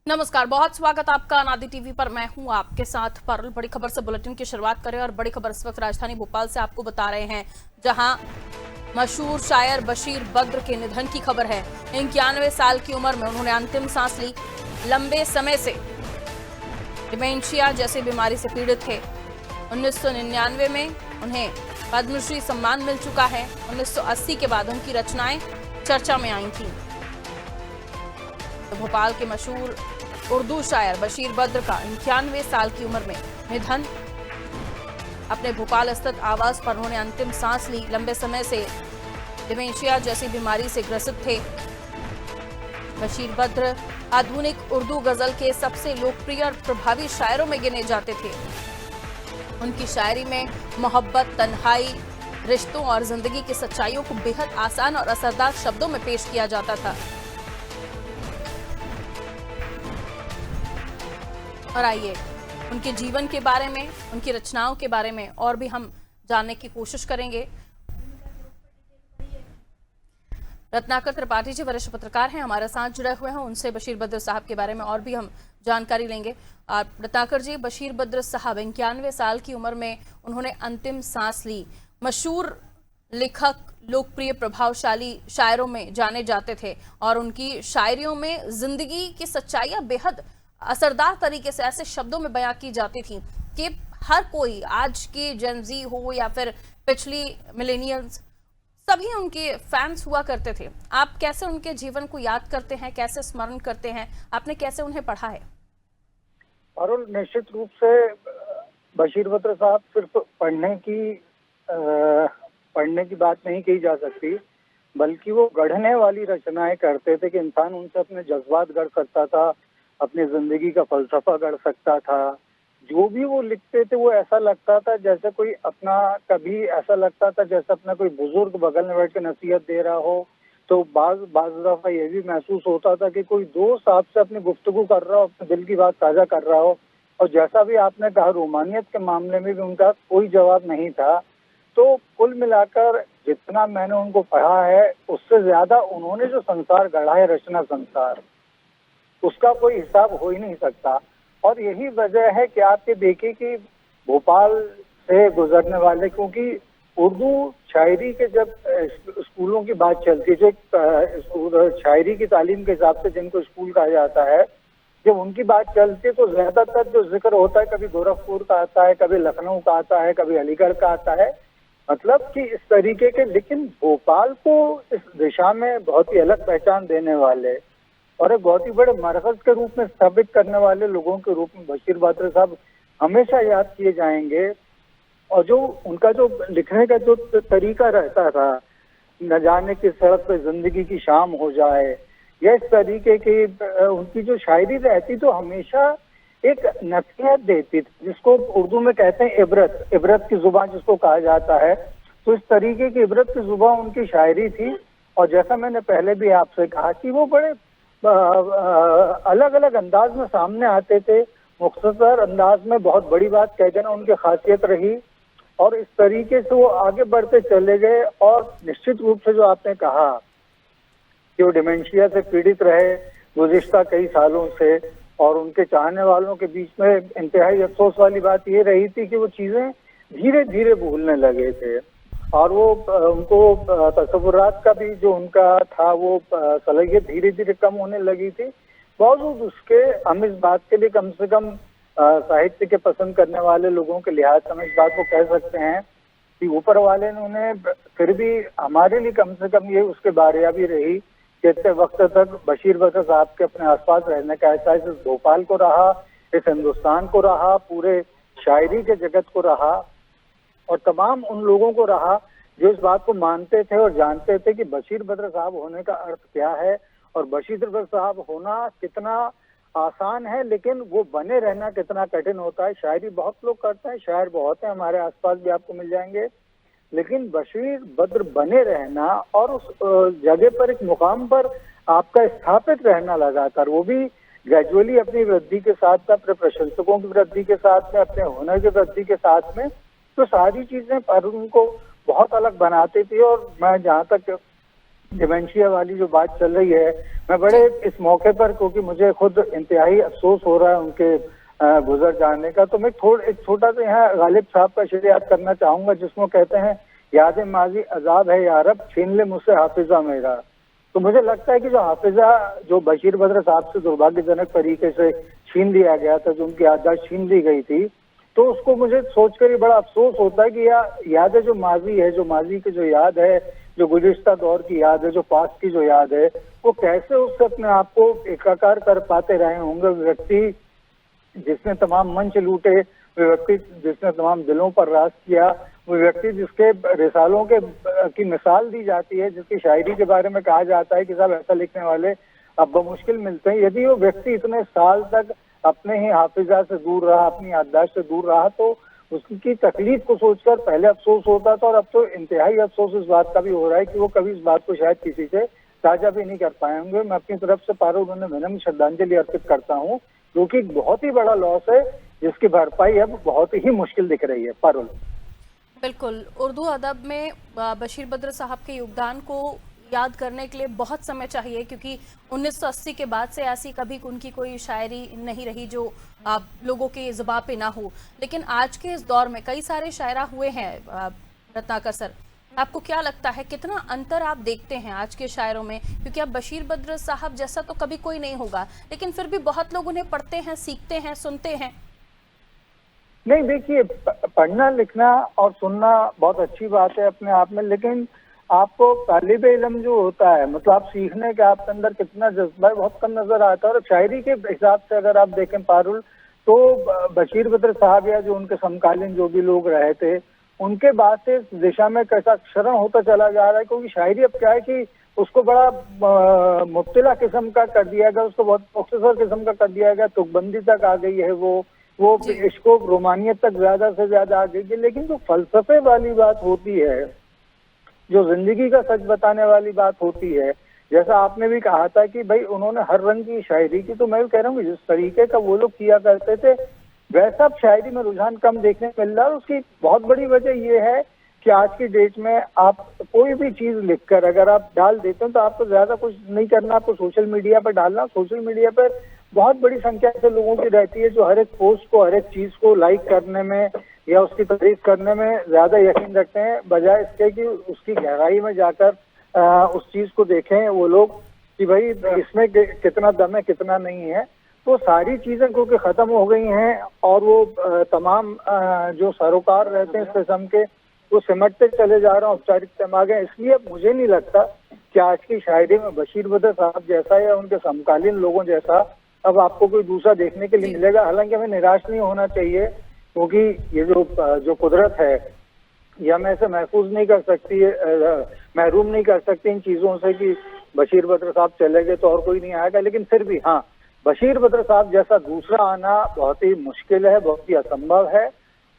नमस्कार, बहुत स्वागत आपका अनादि टीवी पर। मैं हूं आपके साथ पारुल। बड़ी खबर से बुलेटिन की शुरुआत करें और बड़ी खबर इस वक्त राजधानी भोपाल से आपको बता रहे हैं, जहां मशहूर शायर बशीर बद्र के निधन की खबर है। 91 साल की उम्र में उन्होंने अंतिम सांस ली। लंबे समय से डिमेंशिया जैसी बीमारी से पीड़ित थे। 1999 में उन्हें पद्मश्री सम्मान मिल चुका है। 1980 के बाद उनकी रचनाएं चर्चा में आई थी। तो भोपाल के मशहूर उर्दू शायर बशीर बद्र का 91 साल की उम्र में निधन। अपने भोपाल स्थित आवास पर उन्होंने अंतिम सांस ली। लंबे समय से डिमेंशिया जैसी बीमारी से ग्रसित थे बशीर बद्र। आधुनिक उर्दू गजल के सबसे लोकप्रिय और प्रभावी शायरों में गिने जाते थे। उनकी शायरी में मोहब्बत, तन्हाई, रिश्तों और जिंदगी की सच्चाइयों को बेहद आसान और असरदार शब्दों में पेश किया जाता था। और आइए उनके जीवन के बारे में, उनकी रचनाओं के बारे में और भी हम जानने की कोशिश करेंगे। रत्नाकर त्रिपाठी जी वरिष्ठ पत्रकार हैं, हमारे साथ जुड़े हुए हैं। उनसे बशीर बद्र साहब के बारे में और भी हम जानकारी लेंगे। और रत्नाकर जी, बशीर बद्र साहब 91 साल की उम्र में उन्होंने अंतिम सांस ली। मशहूर लेखक, लोकप्रिय प्रभावशाली शायरों में जाने जाते थे और उनकी शायरियों में जिंदगी की सच्चाइयां बेहद असरदार तरीके से ऐसे शब्दों में बयां की जाती थी कि हर कोई, आज के जेनजी हो या फिर पिछली मिलेनियल्स, सभी उनके फैंस हुआ करते थे। आप कैसे उनके जीवन को याद करते हैं, कैसे स्मरण करते हैं, आपने कैसे उन्हें पढ़ा है? और निश्चित रूप से बशीर बद्र साहब सिर्फ पढ़ने की बात नहीं कही जा सकती, बल्कि वो गढ़ने वाली रचनाएं करते थे कि इंसान उनसे अपने जज्बात गढ़ सकता था, अपनी जिंदगी का फलसफा गढ़ सकता था। जो भी वो लिखते थे वो ऐसा लगता था जैसे कोई अपना, कभी ऐसा लगता था जैसे अपना कोई बुजुर्ग बगल में बैठ के नसीहत दे रहा हो, तो बाज दफा ये भी महसूस होता था कि कोई दोस्त आपसे अपनी गुफ्तगू कर रहा हो, अपने दिल की बात साझा कर रहा हो। और जैसा भी आपने कहा, रोमानियत के मामले में भी उनका कोई जवाब नहीं था। तो कुल मिलाकर जितना मैंने उनको पढ़ा है, उससे ज्यादा उन्होंने जो संसार गढ़ा है, रचना संसार, उसका कोई हिसाब हो ही नहीं सकता। और यही वजह है कि आप ये देखिए कि भोपाल से गुजरने वाले, क्योंकि उर्दू शायरी के जब स्कूलों की बात चलती है, जो शायरी की तालीम के हिसाब से जिनको स्कूल कहा जाता है, जब उनकी बात चलती है तो ज्यादातर जो जिक्र होता है, कभी गोरखपुर का आता है, कभी लखनऊ का आता है, कभी अलीगढ़ का आता है, मतलब कि इस तरीके के। लेकिन भोपाल को इस दिशा में बहुत ही अलग पहचान देने वाले और एक बहुत ही बड़े मरकज के रूप में स्थापित करने वाले लोगों के रूप में बशीर बद्र साहब हमेशा याद किए जाएंगे। और जो उनका जो लिखने का जो तरीका रहता था, न जाने की सड़क पे जिंदगी की शाम हो जाए, या इस तरीके की उनकी जो शायरी रहती तो हमेशा एक नसीहत देती थी, जिसको उर्दू में कहते हैं इबरत, इबरत की जुबान जिसको कहा जाता है। तो इस तरीके की इबरत की जुबान उनकी शायरी थी। और जैसा मैंने पहले भी आपसे कहा कि वो बड़े अलग अलग अंदाज में सामने आते थे, मुख्तसर अंदाज में बहुत बड़ी बात कह देना उनकी खासियत रही। और इस तरीके से वो आगे बढ़ते चले गए। और निश्चित रूप से जो आपने कहा कि वो डिमेंशिया से पीड़ित रहे गुज़िश्ता कई सालों से, और उनके चाहने वालों के बीच में इंतहाई अफसोस वाली बात ये रही थी कि वो चीजें धीरे धीरे भूलने लगे थे। और वो उनको तसव्वुरात का भी जो उनका था, वो सलाहियत धीरे धीरे कम होने लगी थी। बावजूद उसके हम इस बात के लिए कम से कम साहित्य के पसंद करने वाले लोगों के लिहाज से हम इस बात को कह सकते हैं कि ऊपर वाले ने उन्हें फिर भी हमारे लिए कम से कम ये उसके बारियाबी रही कि इतने वक्त तक बशीर बद्र साहब के अपने आसपास रहने का एहसास इस भोपाल को रहा, इस हिंदुस्तान को रहा, पूरे शायरी के जगत को रहा, और तमाम उन लोगों को रहा जो इस बात को मानते थे और जानते थे कि बशीर बद्र साहब होने का अर्थ क्या है और बशीर बद्र साहब होना कितना आसान है, लेकिन वो बने रहना कितना कठिन होता है। शायरी बहुत लोग करते हैं, शायर बहुत हैं, हमारे आसपास भी आपको मिल जाएंगे, लेकिन बशीर बद्र बने रहना और उस जगह पर, एक मुकाम पर आपका स्थापित रहना लगातार, वो भी ग्रेजुअली अपनी वृद्धि के साथ में, अपने प्रशंसकों की वृद्धि के साथ में, अपने हुनर की वृद्धि के साथ में, तो सारी चीजें पर उनको बहुत अलग बनाती थी। और मैं जहाँ तक डिमेंशिया वाली जो बात चल रही है, मैं बड़े इस मौके पर, क्योंकि मुझे खुद इंतहाई अफसोस हो रहा है उनके गुजर जाने का, तो मैं एक छोटा सा यहाँ गालिब साहब का शेर याद करना चाहूंगा, जिसमें कहते हैं, याद माजी अजाब है यारब, छीन ले मुझसे हाफिजा मेरा। तो मुझे लगता है कि जो हाफिजा जो बशीर बद्र साहब से दुर्भाग्यजनक तरीके से छीन लिया गया था, जो उनकी याददाश्त छीन ली गई थी, तो उसको मुझे सोचकर ही बड़ा अफसोस होता है कि यादें जो माजी है, जो माजी की जो याद है, जो गुज़िश्ता दौर की याद है, जो पास की जो याद है, वो कैसे उससे अपने आप को एकाकार कर पाते रहे होंगे। व्यक्ति जिसने तमाम मंच लूटे, वो व्यक्ति जिसने तमाम दिलों पर राज किया, वो व्यक्ति जिसके रिसालों के की मिसाल दी जाती है, जिसकी शायरी के बारे में कहा जाता है कि साहब ऐसा लिखने वाले अब बमुश्किल मिलते हैं, यदि वो व्यक्ति इतने साल तक अपने ही हाफिजा से दूर रहा, अपनी याददाश्त से दूर रहा, तो उसकी तकलीफ को सोचकर पहले अफसोस होता था, और अब तो इंतहाई अफसोस इस बात का भी हो रहा है कि वो कभी इस बात को शायद किसी से साझा भी नहीं कर पाएंगे। मैं अपनी तरफ से पारुल उन्हें विनम्र श्रद्धांजलि अर्पित करता हूँ, जो कि बहुत ही बड़ा लॉस है, जिसकी भरपाई अब बहुत ही मुश्किल दिख रही है। पारुल, बिल्कुल, उर्दू अदब में बशीर बद्र साहब के योगदान को याद करने के लिए बहुत समय चाहिए, क्योंकि 1980 के बाद से ऐसी कभी उनकी कोई शायरी नहीं रही जो लोगों के ज़ुबान पे ना हो। लेकिन आज के इस दौर में कई सारे शायरा हुए हैं। रत्नाकर सर, आपको क्या लगता है, कितना अंतर आप देखते हैं आज के शायरों में? क्योंकि अब बशीर बद्र साहब जैसा तो कभी कोई नहीं होगा, लेकिन फिर भी बहुत लोग उन्हें पढ़ते हैं, सीखते हैं, सुनते हैं। नहीं, देखिए, पढ़ना लिखना और सुनना बहुत अच्छी बात है अपने आप में, लेकिन आपको तालिब इल्म जो होता है, मतलब आप सीखने का आपके अंदर कितना जज्बा है, बहुत कम नजर आता है। और शायरी के हिसाब से अगर आप देखें पारुल, तो बशीर बद्र साहब या जो उनके समकालीन जो भी लोग रहे थे, उनके बाद से इस दिशा में कैसा क्षरण होता चला जा रहा है, क्योंकि शायरी अब क्या है कि उसको बड़ा मुब्तला किस्म का कर दिया गया, उसको बहुत मुख्तसर किस्म का कर दिया गया, तुकबंदी तक आ गई है, वो इश्को रोमानियत तक ज्यादा से ज्यादा आ गई है। लेकिन जो फलसफे वाली बात होती है, जो जिंदगी का सच बताने वाली बात होती है, जैसा आपने भी कहा था कि भाई उन्होंने हर रंग की शायरी की, तो मैं भी कह रहा हूँ जिस तरीके का वो लोग किया करते थे, वैसा अब शायरी में रुझान कम देखने को मिल रहा है। उसकी बहुत बड़ी वजह ये है कि आज की डेट में आप कोई भी चीज लिखकर अगर आप डाल देते हैं, तो आपको ज्यादा कुछ नहीं करना, आपको सोशल मीडिया पर डालना। सोशल मीडिया पर बहुत बड़ी संख्या से लोगों की रहती है जो हर एक पोस्ट को, हर एक चीज को लाइक करने में या उसकी तारीफ करने में ज्यादा यकीन रखते हैं, बजाय इसके कि उसकी गहराई में जाकर उस चीज को देखें वो लोग कि भाई इसमें कितना दम है, कितना नहीं है। तो सारी चीजें क्योंकि खत्म हो गई हैं, और वो तमाम जो सरोकार रहते हैं इस किस्म के, वो सिमटते चले जा रहे हैं, औपचारिकता आ गए। इसलिए मुझे नहीं लगता कि आज की शायरी में बशीर बद्र साहब जैसा या उनके समकालीन लोगों जैसा अब आपको कोई दूसरा देखने के लिए मिलेगा। हालांकि हमें निराश नहीं होना चाहिए, क्योंकि ये जो कुदरत है, ये हमें ऐसे महफूज नहीं कर सकती है, महरूम नहीं कर सकती इन चीजों से कि बशीर बद्र साहब चले गए तो और कोई नहीं आएगा। लेकिन फिर भी हाँ, बशीर बद्र साहब जैसा दूसरा आना बहुत ही मुश्किल है, बहुत ही असंभव है,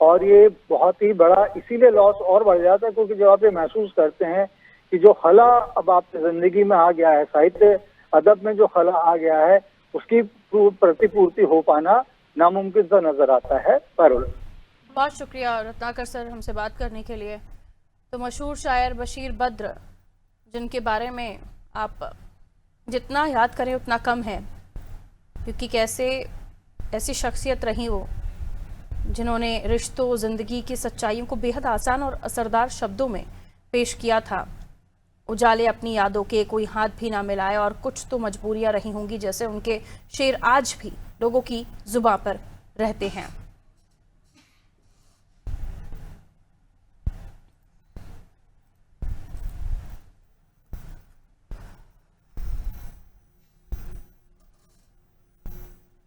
और ये बहुत ही बड़ा इसीलिए लॉस और बढ़ जाता है, क्योंकि जब आप ये महसूस करते हैं कि जो खला अब आपकी जिंदगी में आ गया है, साहित्य अदब में जो खला आ गया है, उसकी प्रतिपूर्ति हो पाना नामुमकिन सा नजर आता है। पारुल, बहुत शुक्रिया रत्नाकर सर हमसे बात करने के लिए। तो मशहूर शायर बशीर बद्र, जिनके बारे में आप जितना याद करें उतना कम है, क्योंकि कैसे ऐसी शख्सियत रही वो, जिन्होंने रिश्तों, ज़िंदगी की सच्चाइयों को बेहद आसान और असरदार शब्दों में पेश किया था। उजाले अपनी यादों के, कोई हाथ भी ना मिलाए, और कुछ तो मजबूरियां रही होंगी, जैसे उनके शेर आज भी लोगों की जुबां पर रहते हैं।